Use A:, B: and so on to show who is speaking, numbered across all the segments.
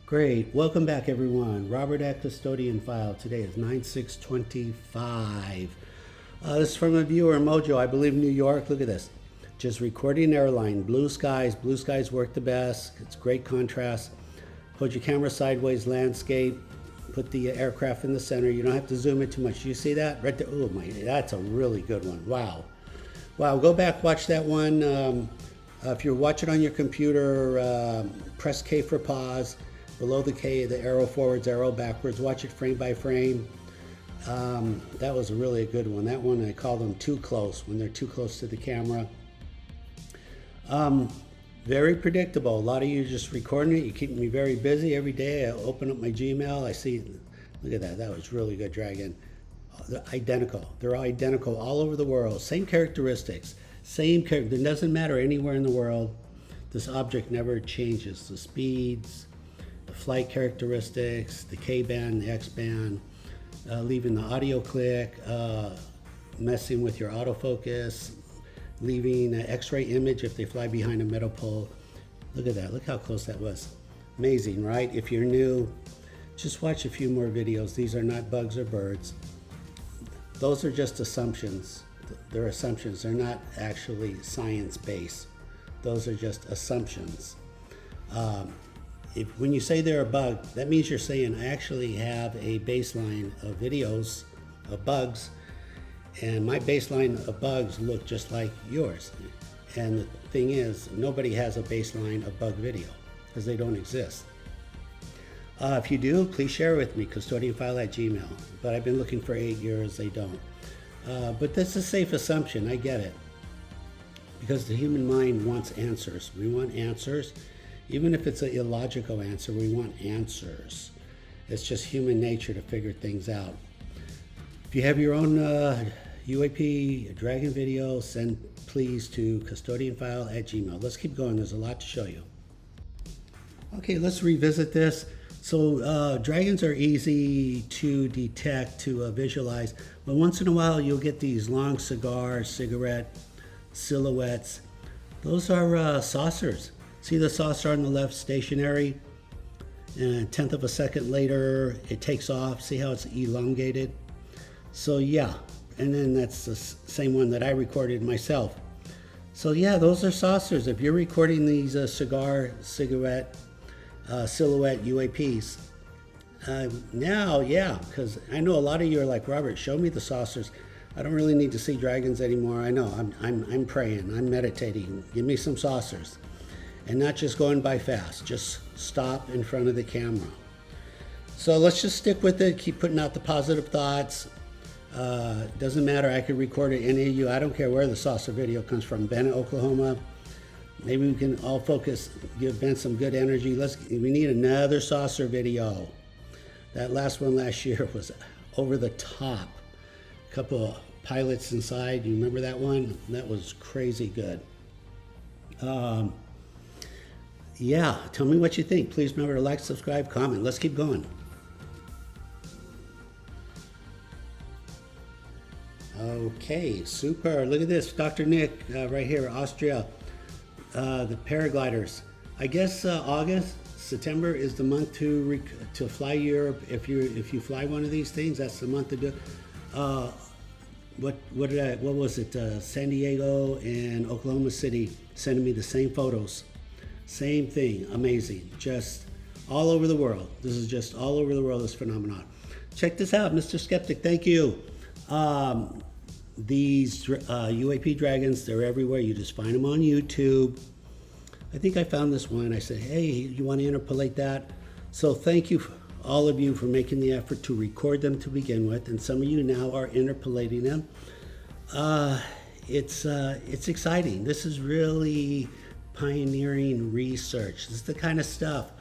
A: Great. Welcome back, everyone. Robert at Custodian File. Today is 9/6/25. This is from a viewer, Mojo, I believe New York. Look at this. Just recording airline. Blue skies. Blue skies work the best. It's great contrast. Hold your camera sideways, landscape. Put the aircraft in the center. You don't have to zoom in too much. You see that? Right there. Oh, my. That's a really good one. Wow. Wow. Go back, watch that one. If you're watching on your computer, press K for pause. Below the K, the arrow forwards, arrow backwards. Watch it frame by frame. That was really a good one. That one, I call them too close, when they're too close to the camera. Very predictable. A lot of you just recording it. You keep me very busy every day. I open up my Gmail. I see, look at that. That was really good, Dragon. They're identical. They're identical all over the world. Same characteristics. Same character. It doesn't matter anywhere in the world. This object never changes. The speeds, the flight characteristics, the K-band, the X-band, leaving the audio click, messing with your autofocus, leaving an X-ray image if they fly behind a metal pole. Look at that. Look how close that was. Amazing, right? If you're new, just watch a few more videos. These are not bugs or birds. Those are just assumptions. They're assumptions. They're not actually science-based. Those are just assumptions. When you say they're a bug, that means you're saying I actually have a baseline of videos of bugs, and my baseline of bugs look just like yours. And the thing is, nobody has a baseline of bug video because they don't exist. If you do, please share with me, custodianfile@gmail. But I've been looking for 8 years, they don't. But that's a safe assumption, I get it. Because the human mind wants answers. We want answers. Even if it's an illogical answer, we want answers. It's just human nature to figure things out. If you have your own UAP Dragon video, send please to custodianfile@gmail. Let's keep going. There's a lot to show you. Okay, let's revisit this. So dragons are easy to detect, to visualize, but once in a while you'll get these long cigarette silhouettes. Those are saucers. See the saucer on the left, stationary, and a tenth of a second later it takes off. See how it's elongated? So yeah, and then that's the same one that I recorded myself. So yeah, those are saucers. If you're recording these cigarette silhouette UAPs, now, yeah, because I know a lot of you are like, Robert, show me the saucers. I don't really need to see dragons anymore. I know, I'm praying, I'm meditating. Give me some saucers. And not just going by fast, just stop in front of the camera. So let's just stick with it, keep putting out the positive thoughts. Doesn't matter, I could record it, any of you, I don't care where the saucer video comes from, Bennett, Oklahoma. Maybe we can all focus, give Ben some good energy. We need another saucer video. That last one last year was over the top. A couple of pilots inside, you remember that one? That was crazy good. Yeah, tell me what you think. Please remember to like, subscribe, comment. Let's keep going. Okay, super. Look at this. Dr. Nick, right here, Austria. The paragliders. I guess August, September is the month to fly Europe. If you fly one of these things, that's the month to do. What was it? San Diego and Oklahoma City sending me the same photos. Same thing, amazing, just all over the world. This is just all over the world, this phenomenon. Check this out, Mr. Skeptic, thank you. These UAP dragons, they're everywhere. You just find them on YouTube. I think I found this one. I said, hey, you want to interpolate that? So thank you, all of you, for making the effort to record them to begin with. And some of you now are interpolating them. It's exciting. This is really pioneering research. This is the kind of stuff,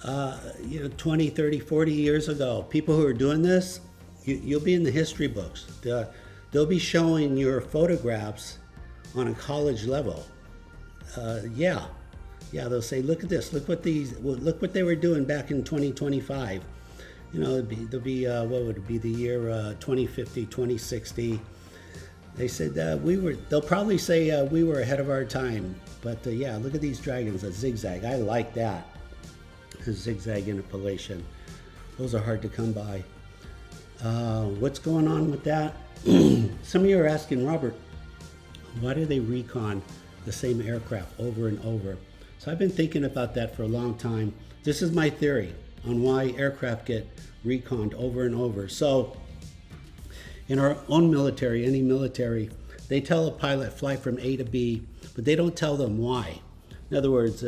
A: 20, 30, 40 years ago, people who are doing this, you'll be in the history books. They'll be showing your photographs on a college level. Yeah, they'll say, look at this, look what they were doing back in 2025. There'll be what would it be, the year 2050, 2060. They said they'll probably say we were ahead of our time. But yeah, look at these dragons, a zigzag. I like that. zigzag interpolation. Those are hard to come by. What's going on with that? Some of you are asking, Robert, why do they recon the same aircraft over and over? So I've been thinking about that for a long time. This is my theory on why aircraft get reconned over and over. So in our own military, any military, they tell a pilot fly from A to B, but they don't tell them why. In other words,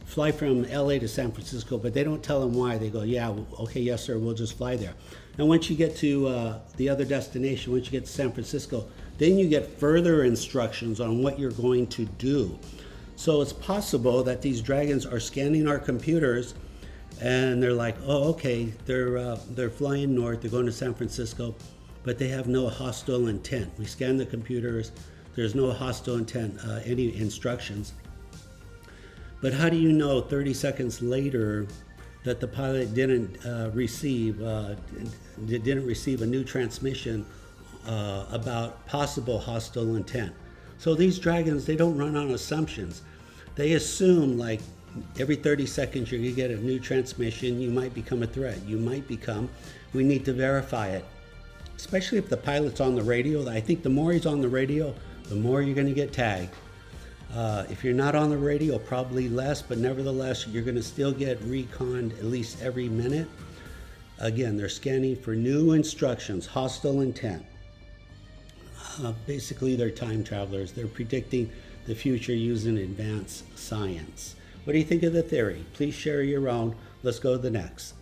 A: fly from LA to San Francisco, but they don't tell them why. They go, yeah, okay, yes sir, we'll just fly there. And once you get to the other destination, once you get to San Francisco, then you get further instructions on what you're going to do. So it's possible that these dragons are scanning our computers and they're like, oh, okay, they're flying north, they're going to San Francisco, but they have no hostile intent. We scan the computers, there's no hostile intent, any instructions. But how do you know 30 seconds later that the pilot didn't receive a new transmission about possible hostile intent? So these dragons, they don't run on assumptions. They assume like every 30 seconds you're gonna get a new transmission, you might become a threat. We need to verify it. Especially if the pilot's on the radio. I think the more he's on the radio, the more you're gonna get tagged. If you're not on the radio, probably less, but nevertheless, you're gonna still get reconned at least every minute. Again, they're scanning for new instructions, hostile intent. Basically, they're time travelers. They're predicting the future using advanced science. What do you think of the theory? Please share your own. Let's go to the next.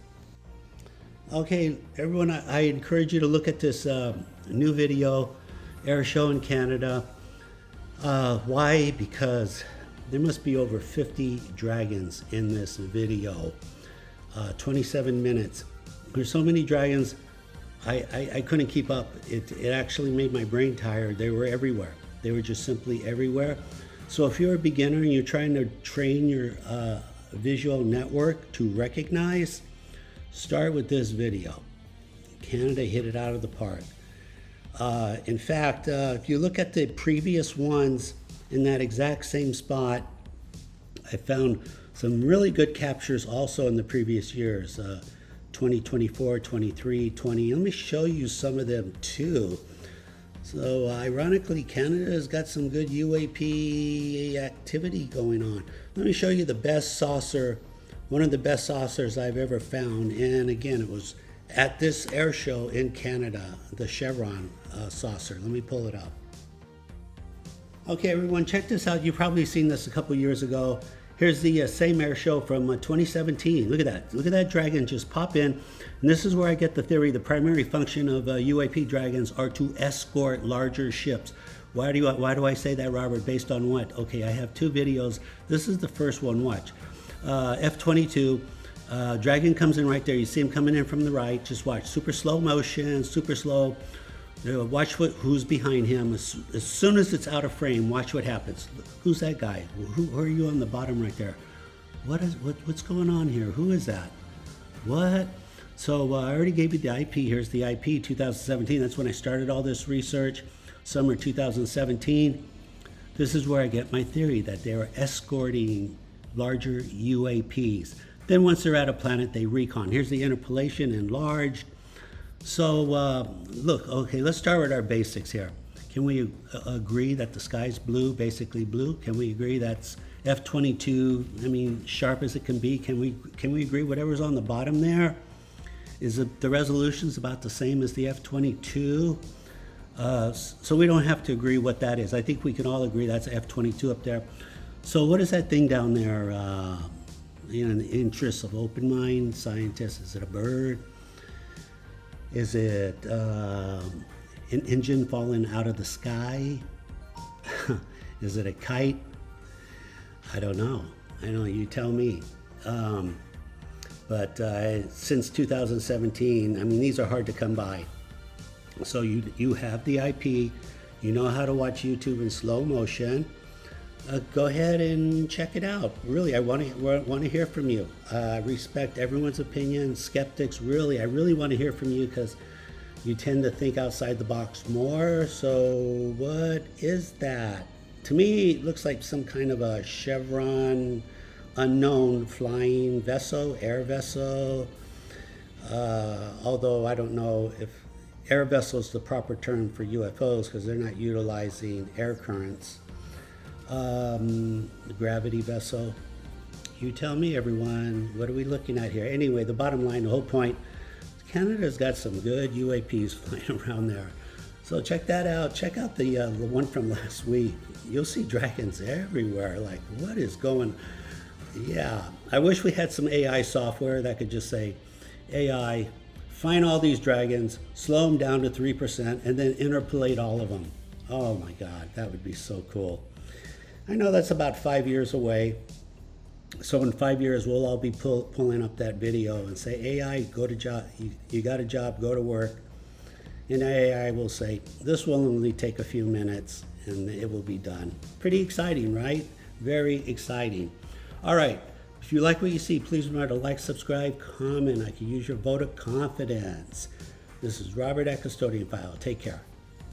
A: Okay, everyone, I encourage you to look at this new video, air show in Canada. Why? Because there must be over 50 dragons in this video. 27 minutes. There's so many dragons, I couldn't keep up. It actually made my brain tired. They were everywhere. They were just simply everywhere. So if you're a beginner and you're trying to train your visual network to recognize, start with this video. Canada hit it out of the park. In fact, if you look at the previous ones in that exact same spot, I found some really good captures also in the previous years, 2024, 23, 20. Let me show you some of them too. So ironically, Canada has got some good UAP activity going on. Let me show you the best saucer, one of the best saucers I've ever found. And again, it was at this air show in Canada, the Chevron saucer. Let me pull it up. Okay, everyone, check this out. You've probably seen this a couple years ago. Here's the same air show from 2017. Look at that. Look at that dragon just pop in. And this is where I get the theory. The primary function of UAP dragons are to escort larger ships. Why do I say that, Robert? Based on what? Okay, I have two videos. This is the first one. Watch. F-22. Dragon comes in right there. You see him coming in from the right. Just watch. Super slow motion, super slow. Watch who's behind him. As soon as it's out of frame, watch what happens. Who's that guy? Who are you on the bottom right there? What's going on here? Who is that? What? So I already gave you the IP. Here's the IP 2017. That's when I started all this research. Summer 2017. This is where I get my theory that they are escorting larger UAPs. Then once they're at a planet, they recon. Here's the interpolation enlarged. So look, okay, let's start with our basics here. Can we agree that the sky's blue, basically blue? Can we agree that's F-22, I mean, sharp as it can be? Can we agree whatever's on the bottom there? Is the resolution's about the same as the F-22? So we don't have to agree what that is. I think we can all agree that's F-22 up there. So what is that thing down there? In the interests of open mind scientists, is it a bird? Is it an engine falling out of the sky? Is it a kite? I don't know. You tell me. But since 2017, I mean, these are hard to come by. So you have the IP, you know how to watch YouTube in slow motion. Go ahead and check it out. Really, I want to hear from you. I respect everyone's opinion. Skeptics, I really want to hear from you because you tend to think outside the box more. So what is that? To me, it looks like some kind of a chevron unknown flying vessel, air vessel. Although I don't know if air vessel is the proper term for UFOs because they're not utilizing air currents. The gravity vessel. You tell me, everyone, what are we looking at here? Anyway, the bottom line, the whole point, Canada's got some good UAPs flying around there. So check that out. Check out the one from last week. You'll see dragons everywhere. Like, what is going? Yeah, I wish we had some AI software that could just say, AI, find all these dragons, slow them down to 3%, and then interpolate all of them. Oh my God, that would be so cool. I know that's about 5 years away. So in 5 years, we'll all be pulling up that video and say, AI, go to job. You got a job, go to work. And AI will say, this will only take a few minutes and it will be done. Pretty exciting, right? Very exciting. All right. If you like what you see, please remember to like, subscribe, comment. I can use your vote of confidence. This is Robert at Custodian File. Take care.